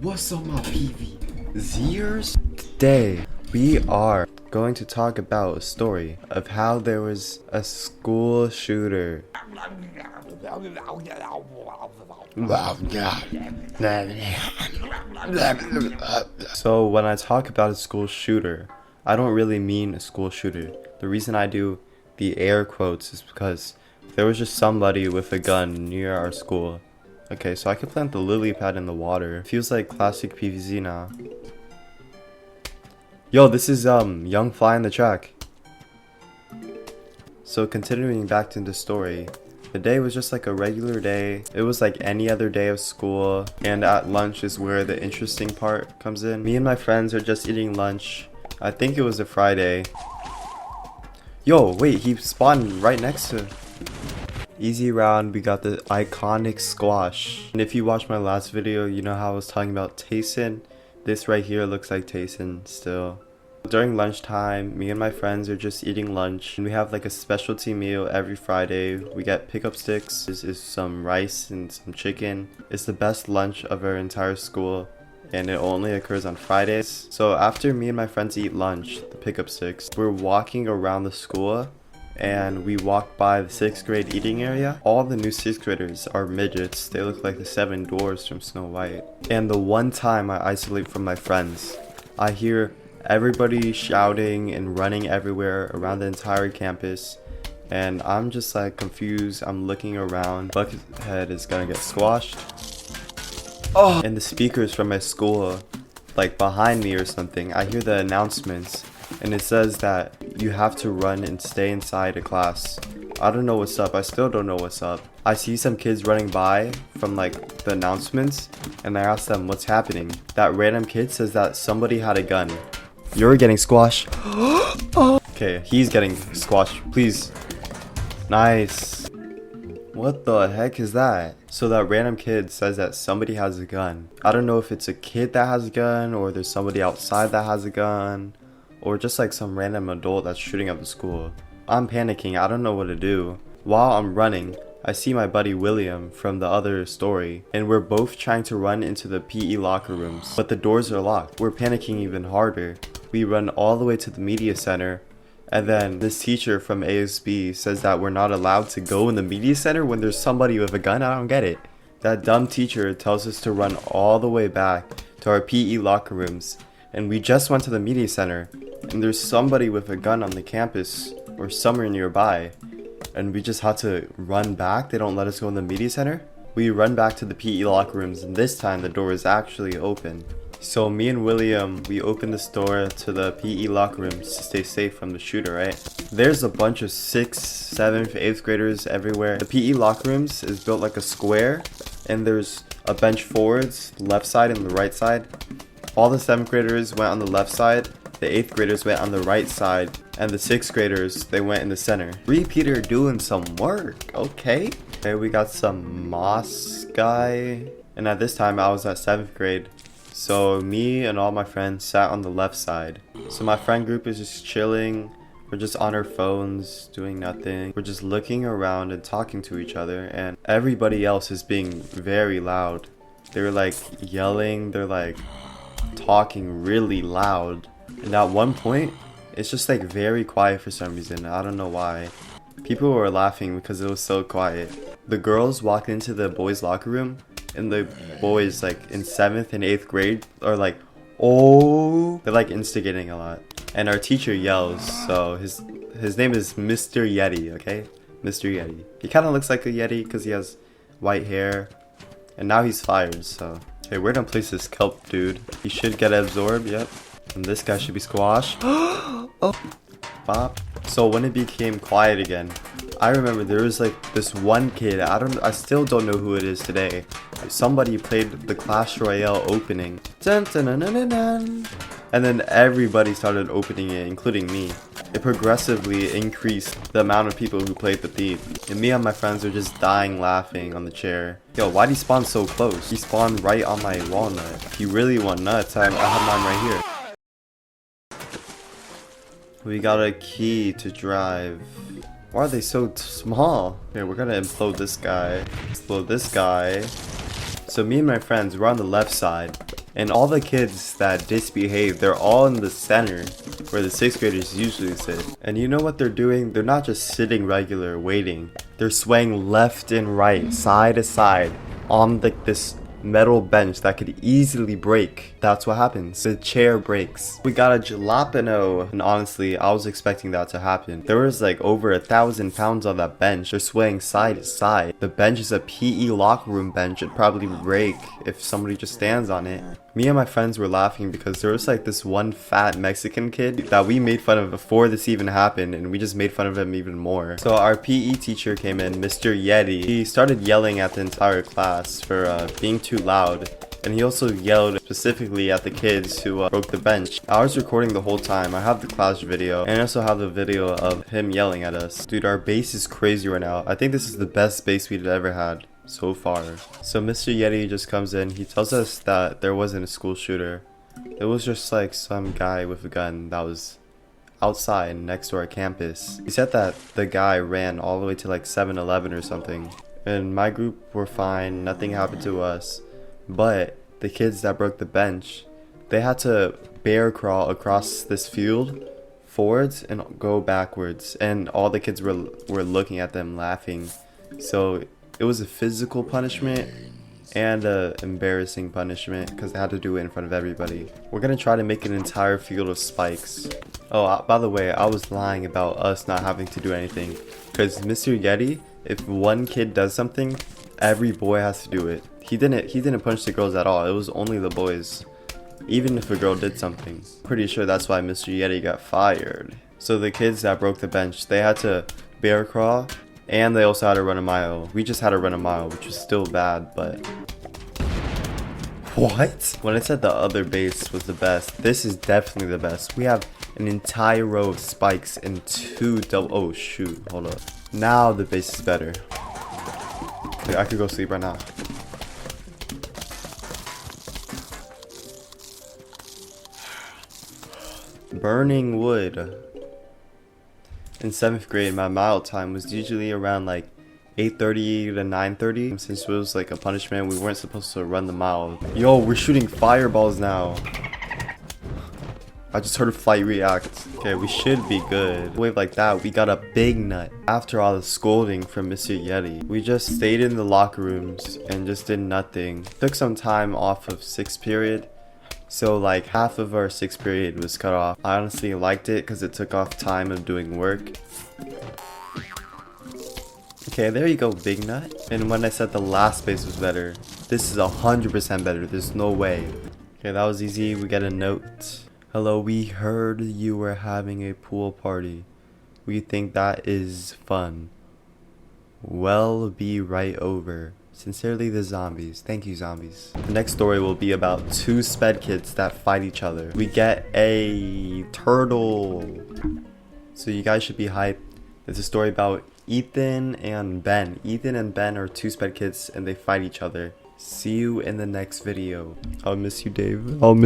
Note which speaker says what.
Speaker 1: What's up, my PVZers? Today, we are going to talk about a story of how there was a school shooter. So when I talk about a school shooter, I don't really mean a school shooter. The reason I do the air quotes is because there was just somebody with a gun near our school. Okay, so I could plant the lily pad in the water. Feels like classic PVZ now. Yo, this is Young Fly in the track. So continuing back to the story, the day was just like a regular day. It was like any other day of school, and at lunch is where the interesting part comes in. Me and my friends are just eating lunch. I think it was a Friday. Yo, wait, he spawned right next to... Easy round, we got the iconic squash. And if you watched my last video, you know how I was talking about Tayson. This right here looks like Tayson still. During lunchtime, me and my friends are just eating lunch, and we have like a specialty meal every Friday. We get pickup sticks. This is some rice and some chicken. It's the best lunch of our entire school, and it only occurs on Fridays. So after me and my friends eat lunch, the pickup sticks, we're walking around the school, and we walk by the 6th grade eating area. All the new 6th graders are midgets. They look like the 7 dwarfs from Snow White. And the one time I isolate from my friends, I hear everybody shouting and running everywhere around the entire campus, and I'm just like confused. I'm looking around. Buckethead is gonna get squashed. Oh! And the speakers from my school, like behind me or something, I hear the announcements, and it says that you have to run and stay inside a class. I don't know what's up. I still don't know what's up. I see some kids running by from like the announcements, and I ask them what's happening. That random kid says that somebody had a gun. You're getting squashed. Okay, he's getting squashed. Please. Nice. What the heck is that? So that random kid says that somebody has a gun. I don't know if it's a kid that has a gun, or there's somebody outside that has a gun, or just like some random adult that's shooting up the school. I'm panicking. I don't know what to do. While I'm running, I see my buddy William from the other story, and we're both trying to run into the PE locker rooms, but the doors are locked. We're panicking even harder. We run all the way to the media center, and then this teacher from ASB says that we're not allowed to go in the media center when there's somebody with a gun. I don't get it. That dumb teacher tells us to run all the way back to our PE locker rooms, and we just went to the media center, and there's somebody with a gun on the campus or somewhere nearby, and we just had to run back. They don't let us go in the media center. We run back to the PE locker rooms, and this time the door is actually open. So me and William, we open this door to the PE locker rooms to stay safe from the shooter, right? There's a bunch of 6th, 7th, 8th graders everywhere. The PE locker rooms is built like a square, and there's a bench forwards, left side and the right side. All the 7th graders went on the left side, the 8th graders went on the right side, and the 6th graders, they went in the center. Repeater doing some work, okay? Okay, we got some moss guy, and at this time I was at 7th grade. So me and all my friends sat on the left side. So my friend group is just chilling. We're just on our phones, doing nothing. We're just looking around and talking to each other, and everybody else is being very loud. They're like yelling, they're like talking really loud. And at one point, it's just like very quiet for some reason. I don't know why. People were laughing because it was so quiet. The girls walked into the boys' locker room, and the boys like in 7th and 8th grade are like, oh, they're like instigating a lot. And our teacher yells, so his name is Mr. Yeti, okay? Mr. Yeti. He kind of looks like a Yeti because he has white hair, and now he's fired, so. Okay, we're gonna place this kelp dude. He should get absorbed, yep. And this guy should be squashed. Oh, bop. So when it became quiet again, I remember there was like this one kid, I still don't know who it is today. Somebody played the Clash Royale opening. Dun, dun, dun, dun, dun, dun. And then everybody started opening it, including me. It progressively increased the amount of people who played the theme. And me and my friends are just dying laughing on the chair. Yo, why'd he spawn so close? He spawned right on my walnut. If you really want nuts, I have mine right here. We got a key to drive. Why are they so small? Okay, we're gonna implode this guy. Explode this guy. So me and my friends, we're on the left side. And all the kids that disbehave, they're all in the center where the 6th graders usually sit. And you know what they're doing? They're not just sitting regular waiting. They're swaying left and right, side to side on like this metal bench that could easily break. That's what happens. The chair breaks. We got a jalapeno, and honestly, I was expecting that to happen. There was like over 1,000 pounds on that bench. They're swaying side to side. The bench is a PE locker room bench. It'd probably break if somebody just stands on it. Me and my friends were laughing because there was like this one fat Mexican kid that we made fun of before this even happened, and we just made fun of him even more. So our PE teacher came in, Mr. Yeti. He started yelling at the entire class for being too loud. And he also yelled specifically at the kids who broke the bench. I was recording the whole time. I have the class video and I also have the video of him yelling at us. Dude, our base is crazy right now. I think this is the best base we've ever had so far. So Mr. Yeti just comes in. He tells us that there wasn't a school shooter. It was just like some guy with a gun that was outside next to our campus. He said that the guy ran all the way to like 7-Eleven or something. And my group were fine. Nothing happened to us. But the kids that broke the bench, they had to bear crawl across this field forwards and go backwards, and all the kids were looking at them laughing. So it was a physical punishment and a embarrassing punishment because they had to do it in front of everybody. We're gonna try to make an entire field of spikes. Oh, by the way, I was lying about us not having to do anything, because Mr. Yeti, if one kid does something, every boy has to do it. He didn't punch the girls at all. It was only the boys. Even if a girl did something. Pretty sure that's why Mr. Yeti got fired. So the kids that broke the bench, they had to bear crawl and they also had to run a mile. We just had to run a mile, which was still bad, but... What? When I said the other base was the best, this is definitely the best. We have an entire row of spikes and 2 double... Oh shoot, hold up. Now the base is better. I could go sleep right now. Burning wood. In 7th grade, my mile time was usually around like 8:30 to 9:30. Since it was like a punishment, we weren't supposed to run the mile. Yo, we're shooting fireballs now. I just heard a flight react. Okay, we should be good. Wave like that, we got a big nut. After all the scolding from Mr. Yeti, we just stayed in the locker rooms and just did nothing. Took some time off of 6th period. So like half of our 6th period was cut off. I honestly liked it because it took off time of doing work. Okay, there you go, big nut. And when I said the last base was better, this is 100% better. There's no way. Okay, that was easy. We get a note. Hello, we heard you were having a pool party. We think that is fun. Well, be right over. Sincerely, the zombies. Thank you, zombies. The next story will be about 2 sped kids that fight each other. We get a turtle. So you guys should be hyped. It's a story about Ethan and Ben. Ethan and Ben are 2 sped kids and they fight each other. See you in the next video. I'll miss you, Dave. I'll miss